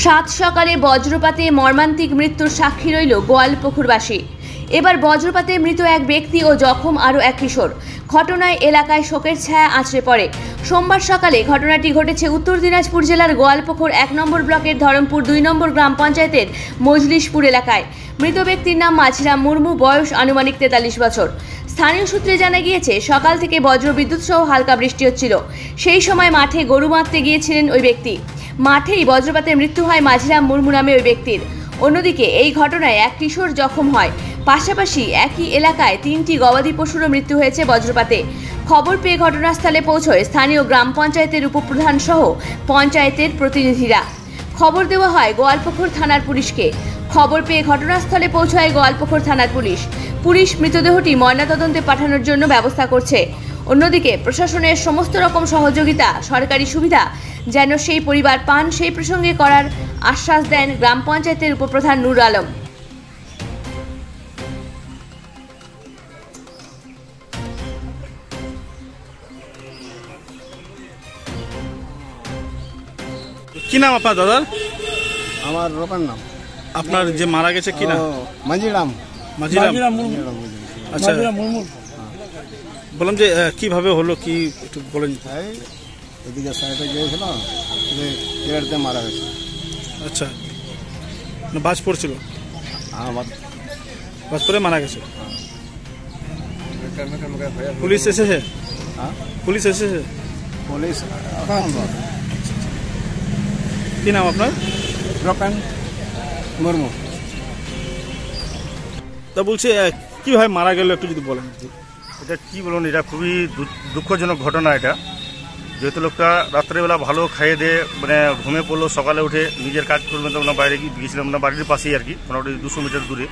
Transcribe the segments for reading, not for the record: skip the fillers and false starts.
সাত সকালে বজ্রপাতে মর্মান্তিক মৃত্যুর সাক্ষী রইল গোয়ালপুকুরবাসী। এবার বজ্রপাতে মৃত এক ব্যক্তি ও জখম আরও এক কিশোর। ঘটনায় এলাকায় শোকের ছায়া আছড়ে পড়ে। সোমবার সকালে ঘটনাটি ঘটেছে উত্তর দিনাজপুর জেলার গোয়ালপুকুর ১ নম্বর ব্লকের ধরমপুর ২ নম্বর গ্রাম পঞ্চায়েতের মজলিশপুর এলাকায়। মৃত ব্যক্তির নাম মাঝিরাম মুর্মু, বয়স আনুমানিক ৪৩ বছর। স্থানীয় সূত্রে জানা গিয়েছে, সকাল থেকে বজ্রবিদ্যুৎ সহ হালকা বৃষ্টি হচ্ছিল। সেই সময় মাঠে গরু বাঁধতে গিয়েছিলেন ওই ব্যক্তি। মাঠেই বজ্রপাতে মৃত্যু হয় মাঝিরাম মুর্মু নামে ওই ব্যক্তির। অন্যদিকে এই ঘটনায় এক কিশোর জখম হয়। পাশাপাশি একই এলাকায় ৩টি গবাদি পশুরও মৃত্যু হয়েছে বজ্রপাতে। খবর পেয়ে ঘটনাস্থলে পৌঁছয় স্থানীয় গ্রাম পঞ্চায়েতের উপপ্রধান সহ পঞ্চায়েতের প্রতিনিধিরা। খবর দেওয়া হয় গোয়ালপুকুর থানার পুলিশকে। খবর পেয়ে ঘটনাস্থলে পৌঁছায় গোয়ালপুকুর থানার পুলিশ। পুলিশ মৃতদেহটি ময়নাতদন্তে পাঠানোর জন্য ব্যবস্থা করছে। অন্যদিকে প্রশাসনের সমস্ত রকম সহযোগিতা, সরকারি সুবিধা যেন সেই পরিবার পান, সেই প্রসঙ্গে করার আশ্বাস দেন গ্রাম পঞ্চায়েতের উপপ্রধান নূর আলম। কি নাম আপনার দাদার? আমার রোপার নাম। আপনার যে মারা গেছে কি নাম? মাঝিরাম। আচ্ছা, বললাম যে কিভাবে হলো, কি একটু বলেন। এদিকে সাইডে গিয়েছিল, কেড়ে মারা গেছে। আচ্ছা, বাজ পড়ছিল? হ্যাঁ, বাজ পড়ে মারা গেছে। পুলিশ এসেছে? পুলিশ এসেছে? পুলিশ। কি নাম আপনার? রোপেন মুর্মু। তা বলছে কিভাবে মারা গেল একটু যদি বলেন। এটা কি বলুন, এটা খুবই দুঃখজনক ঘটনা। এটা যেহেতু লোকটা রাত্রেবেলা ভালো খাইয়ে দিয়ে মানে ঘুমে পড়লো, সকালে উঠে নিজের কাজ করবেন তো বাইরে গিয়েছিলাম না, বাড়ির পাশেই আর কি, মোটামুটি 200 মিটার দূরে।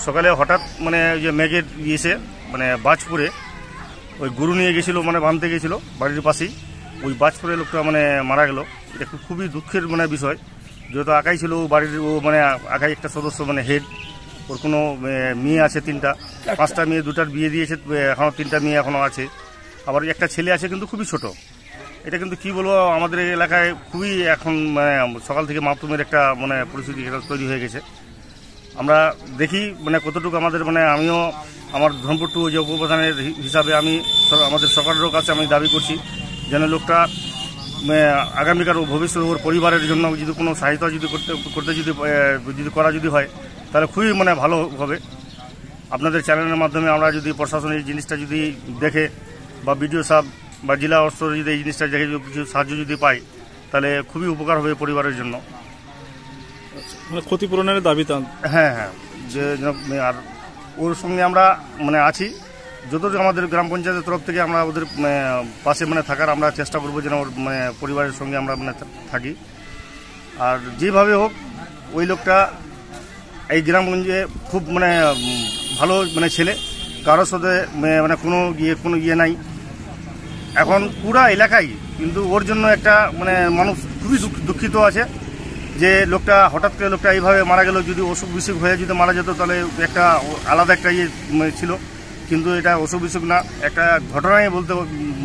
সকালে হঠাৎ মানে যে মেঘের এসে মানে বাজপুরে ওই গরু নিয়ে গেছিলো, মানে বাঁধতে গেছিলো বাড়ির পাশেই, ওই বাজপুরে লোকটা মানে মারা গেল। এটা খুবই দুঃখের মানে বিষয়। যেহেতু একাই ছিল বাড়ির, ও মানে একাই একটা সদস্য, মানে হেড। ওর কোনো মেয়ে আছে 3টা, 5টা মেয়ে, 2টার বিয়ে দিয়েছে, এখনও 3টা মেয়ে এখনও আছে। আবার একটা ছেলে আছে কিন্তু খুবই ছোট। এটা কিন্তু কি বলবো, আমাদের এলাকায় খুবই এখন মানে সকাল থেকে মাতমের একটা মানে পরিস্থিতি তৈরি হয়ে গেছে। আমরা দেখি মানে কতটুকু আমাদের মানে আমিও আমার ধর্মপুর টু যে উপপ্রধানের হিসাবে আমি আমাদের সরকারের কাছে আমি দাবি করছি যেন লোকটা আগামীকার ভবিষ্যৎ ওর পরিবারের জন্য যদি কোনো সহায়তা যদি করতে যদি করা হয় তাহলে খুবই মানে ভালো হবে। আপনাদের চ্যানেলের মাধ্যমে আমরা যদি প্রশাসন এই জিনিসটা যদি দেখে, বা বিডিও সাহেব বা জেলা স্তরে যদি এই জিনিসটা দেখে কিছু সাহায্য যদি পাই, তাহলে খুবই উপকার হবে পরিবারের জন্য। মানে ক্ষতিপূরণের দাবি তান। হ্যাঁ, যে আর ওর সঙ্গে আমরা মানে আছি, যতটুকু আমাদের গ্রাম পঞ্চায়েতের তরফ থেকে আমরা ওদের পাশে মানে থাকার আমরা চেষ্টা করবো, যেন ওর মানে পরিবারের সঙ্গে আমরা মানে থাকি। আর যেভাবে হোক ওই লোকটা এই গ্রামগঞ্জে খুব মানে ভালো মানে ছেলে, কারোর সাথে মানে কোনো ইয়ে নাই এখন পুরা এলাকায়। কিন্তু ওর জন্য একটা মানে মানুষ খুবই দুঃখিত আছে যে লোকটা হঠাৎ করে লোকটা এইভাবে মারা গেল। যদি অসুখ বিসুখ হয়ে যদি মারা যেত তাহলে একটা আলাদা একটা ইয়ে ছিল, কিন্তু এটা অসুখ বিসুখ না, একটা ঘটনাই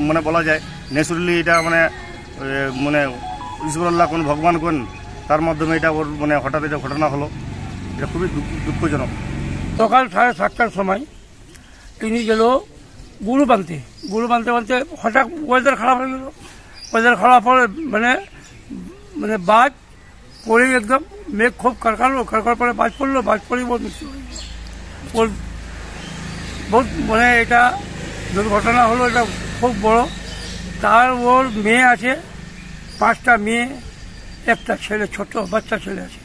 মানে বলা যায়। ন্যাচুরালি এটা মানে ঈশ্বরল্লাহ কোন ভগবান কোন, তার মাধ্যমে এটা ওর মানে হঠাৎ এটা ঘটনা হলো। এটা খুবই দুঃখজনক। সকাল 7:30টার সময় তিনি গেল গরু বাঁধতে হঠাৎ ওয়েদার খারাপ হয়ে গেল। ওয়েদার খারাপ হলে মানে বাজ পড়ে একদম মেঘ খুব কারকার পরে বাজ পড়েই বহুত মৃত্যু হয়ে গেল। ওর বহুত মানে এটা দুর্ঘটনা হলো, এটা খুব বড়। তার ওর মেয়ে আছে, 5টা মেয়ে, একটা ছেলে, ছোট বাচ্চা ছেলে আছে।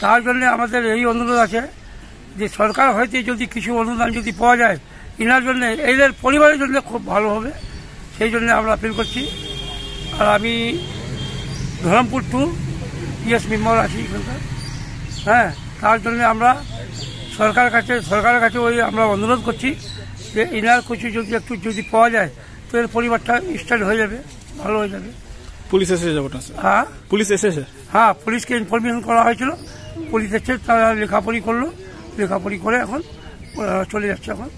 তার জন্য আমাদের এই অনুরোধ আছে যে সরকার হইতে যদি কিছু অনুদান যদি পাওয়া যায় এনার জন্য, এদের পরিবারের জন্য খুব ভালো হবে, সেই জন্য আমরা আপিল করছি। আর আমি ধরমপুর টু পিএস মেম্বার আছি এখানকার। হ্যাঁ, তার জন্য আমরা সরকারের কাছে ওই আমরা অনুরোধ করছি যে এনার কিছু একটু যদি পাওয়া যায় তো এর পরিবারটা স্টার্ট হয়ে যাবে, ভালো হয়ে যাবে। পুলিশ এসেছে? হ্যাঁ, পুলিশ এসেছে। হ্যাঁ, পুলিশকে ইনফরমেশন করা হয়েছিল, পুলিশ এসছে, তারা লেখাপড়ি করে এখন চলে যাচ্ছে এখন।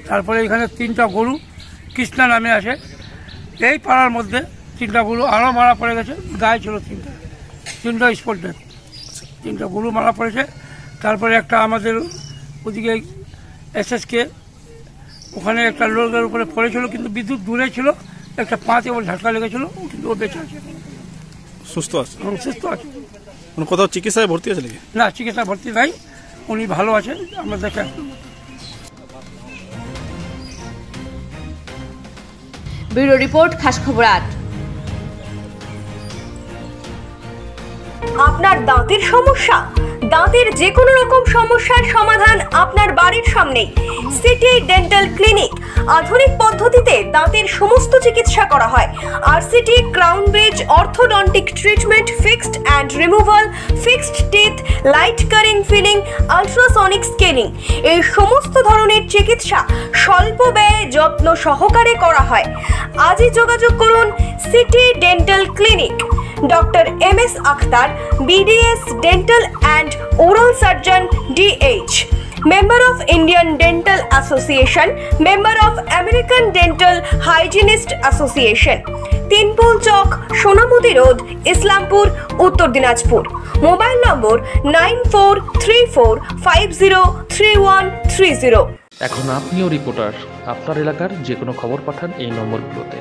তারপরে এখানে 3টা গরু কৃষ্ণা নামে আসে, এই পাড়ার মধ্যে 3টা গরু আরও মারা পড়ে গেছে, গায়ে ছিল 3টা। তিনটা স্পট ডেড, তিনটা গরু মারা পড়েছে। তারপরে একটা আমাদের ওদিকে SSK ওখানে একটা লোকের উপরে পড়েছিল, কিন্তু বিদ্যুৎ দূরে ছিল, একটা পাঁচে ওর ঝাটকা লেগেছিল, কিন্তু ও বেঁচে আছে, সুস্থ আছে? সুস্থ আছে। মানে কোথাও চিকিৎসায় ভর্তি আছে নাকি? না, চিকিৎসা ভর্তি নাই, উনি ভালো আছেন, আমরা দেখে। ব্যুরো রিপোর্ট, খাস খবর 8। আপনার দাঁতের সমস্যা, দাঁতের যে কোনো রকম সমস্যার সমাধান আপনার বাড়ির সামনেই। সিটি ডেন্টাল ক্লিনিক, আধুনিক পদ্ধতিতে দাঁতের সমস্ত চিকিৎসা করা হয়। RCT, crown bridge, orthodontic treatment, fixed and removal, fixed teeth, light curing filling, ultrasonic scaling, এই সমস্ত ধরনের চিকিৎসা স্বল্প ব্যয়ে যত্ন সহকারে করা হয়। আজই যোগাযোগ করুন city dental clinic. Doctor MS Akhtar, BDS dental and oral surgeon, DH, member of Indian Dental Association, member of American Dental Hygienist Association, Tinpul Chak, সোনামুদি road, Islampur, উত্তর দিনাজপুর। মোবাইল নম্বর 9434503130। এখন আপনিও রিপোর্টার, আপনার এলাকার যে কোনো খবর পাঠান এই নম্বরগুলোতে।